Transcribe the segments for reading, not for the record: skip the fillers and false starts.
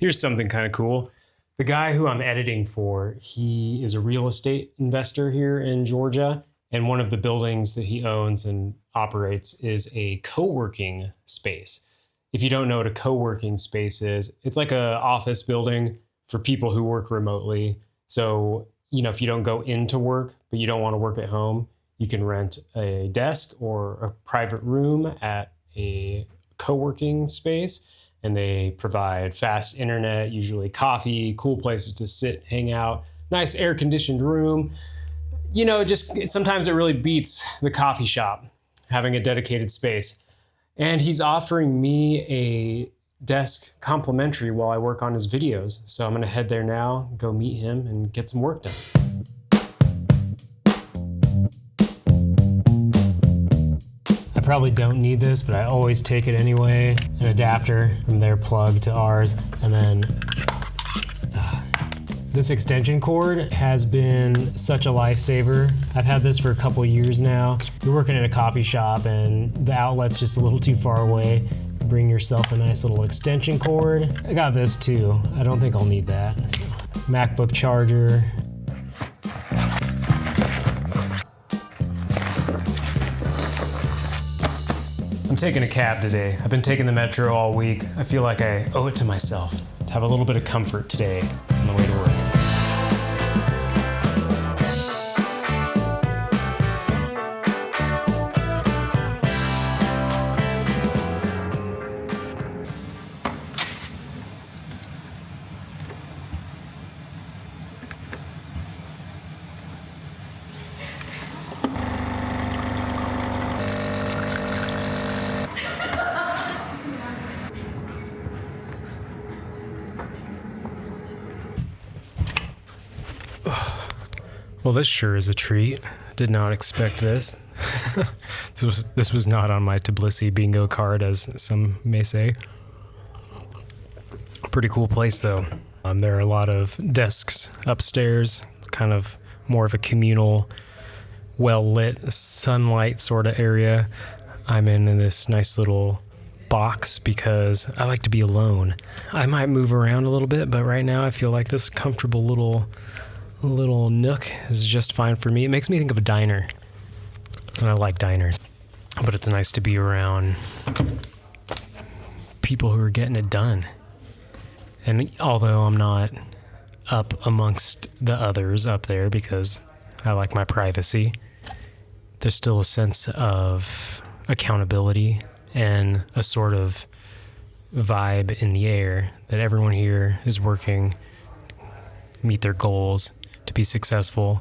Here's something kind of cool. The guy who I'm editing for, he is a real estate investor here in Georgia. And one of the buildings that he owns and operates is a co-working space. If you don't know what a co-working space is, it's like an office building for people who work remotely. So, if you don't go into work, but you don't want to work at home, you can rent a desk or a private room at a co-working space. And they provide fast internet, usually coffee, cool places to sit, hang out, nice air-conditioned room. Just sometimes it really beats the coffee shop, having a dedicated space. And he's offering me a desk complimentary while I work on his videos. So I'm gonna head there now, go meet him and get some work done. I probably don't need this, but I always take it anyway. An adapter from their plug to ours. And then this extension cord has been such a lifesaver. I've had this for a couple years now. You're working at a coffee shop and the outlet's just a little too far away. Bring yourself a nice little extension cord. I got this too. I don't think I'll need that. So, MacBook charger. I'm taking a cab today. I've been taking the metro all week. I feel like I owe it to myself to have a little bit of comfort today on the way to work. Well, this sure is a treat. Did not expect this. This was not on my Tbilisi bingo card, as some may say. Pretty cool place, though. There are a lot of desks upstairs, kind of more of a communal, well-lit, sunlight sort of area. I'm in this nice little box because I like to be alone. I might move around a little bit, but right now I feel like this comfortable little nook is just fine for me. It makes me think of a diner, and I like diners, but it's nice to be around people who are getting it done. And although I'm not up amongst the others up there because I like my privacy, there's still a sense of accountability and a sort of vibe in the air that everyone here is working to meet their goals, to be successful,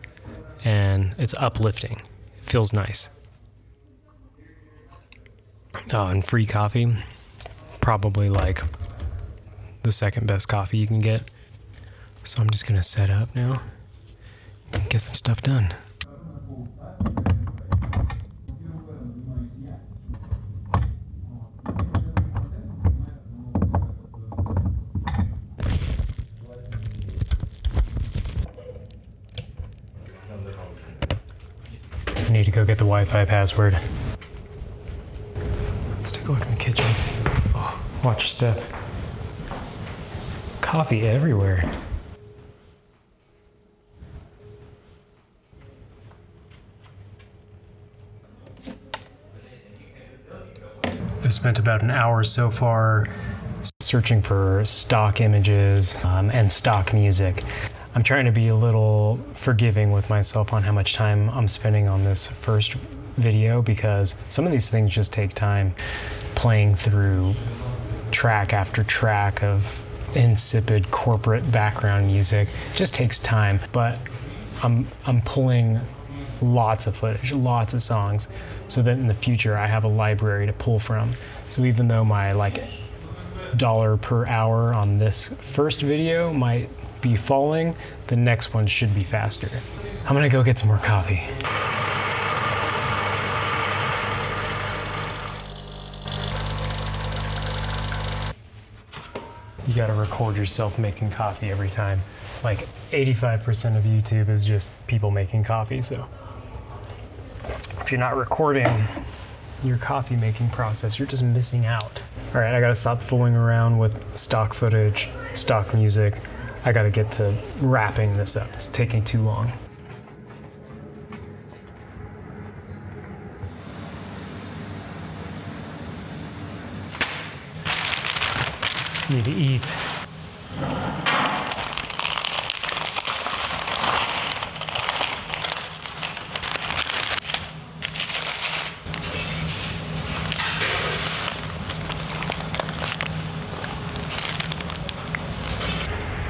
and it's uplifting. It feels nice. Oh, and free coffee, probably like the second best coffee you can get. So I'm just gonna set up now and get some stuff done. I need to go get the Wi-Fi password. Let's take a look in the kitchen. Oh, watch your step. Coffee everywhere. I've spent about an hour so far searching for stock images and stock music. I'm trying to be a little forgiving with myself on how much time I'm spending on this first video because some of these things just take time. Playing through track after track of insipid corporate background music just takes time, but I'm pulling lots of footage, lots of songs, so that in the future I have a library to pull from. So even though my $1 per hour on this first video might be falling, the next one should be faster. I'm gonna go get some more coffee. You gotta record yourself making coffee every time. Like 85% of YouTube is just people making coffee, so if you're not recording your coffee making process, you're just missing out. All right, I gotta stop fooling around with stock footage stock music. I gotta get to wrapping this up. It's taking too long. Need to eat.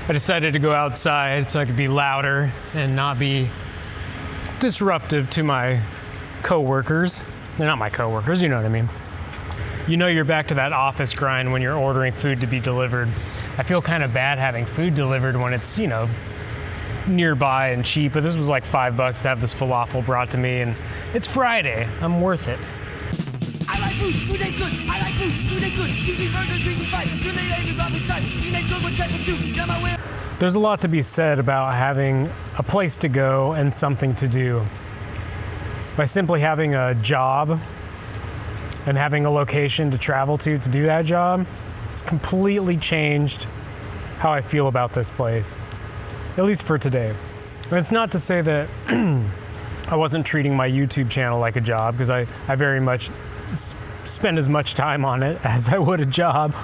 I decided to go outside so I could be louder and not be disruptive to my coworkers. They're not my coworkers, you know what I mean. You know you're back to that office grind when you're ordering food to be delivered. I feel kind of bad having food delivered when it's, you know, nearby and cheap, but this was like $5 to have this falafel brought to me, and it's Friday. I'm worth it. I like food, food is good. I like food, food is good. Cheesy burger, cheesy fries. Too late, every Robin's time. Teenage good, what type of food? Got my way. There's a lot to be said about having a place to go and something to do. By simply having a job and having a location to travel to do that job, it's completely changed how I feel about this place, at least for today. And it's not to say that I wasn't treating my YouTube channel like a job, because I very much spend as much time on it as I would a job.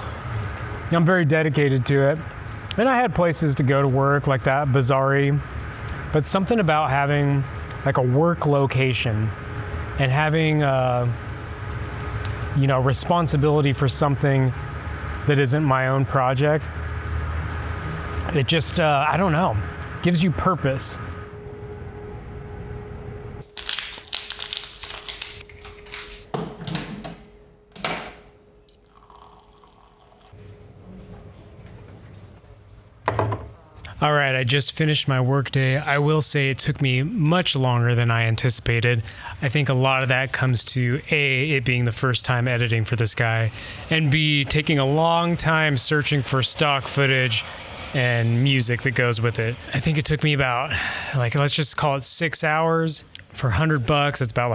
I'm very dedicated to it. And I had places to go to work like that, Bazaari, but something about having like a work location and having responsibility for something that isn't my own project, it just, I don't know, gives you purpose. All right, I just finished my workday. I will say it took me much longer than I anticipated. I think a lot of that comes to A, it being the first time editing for this guy, and B, taking a long time searching for stock footage and music that goes with it. I think it took me about, let's just call it 6 hours. For $100, it's about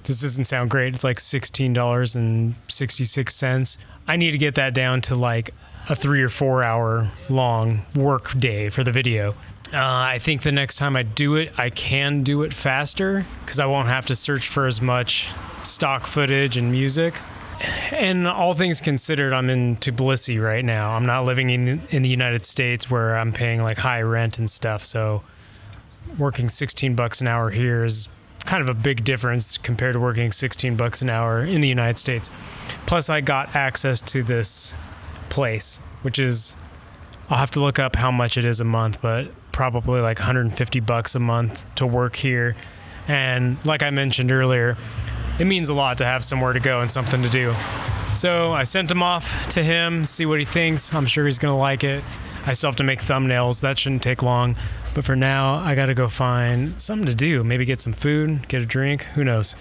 this doesn't sound great. It's like $16.66. I need to get that down to like a 3 or 4 hour long work day for the video. I think the next time I do it, I can do it faster because I won't have to search for as much stock footage and music. And all things considered, I'm in Tbilisi right now. I'm not living in the United States where I'm paying like high rent and stuff. So working $16 an hour here is kind of a big difference compared to working $16 an hour in the United States. Plus I got access to this place, which is, I'll have to look up how much it is a month, but probably like $150 a month to work here. And like I mentioned earlier, it means a lot to have somewhere to go and something to do. So I sent him off to him, see what he thinks. I'm sure he's gonna like it. I still have to make thumbnails. That shouldn't take long. But for now, I gotta go find something to do. Maybe get some food, get a drink, who knows.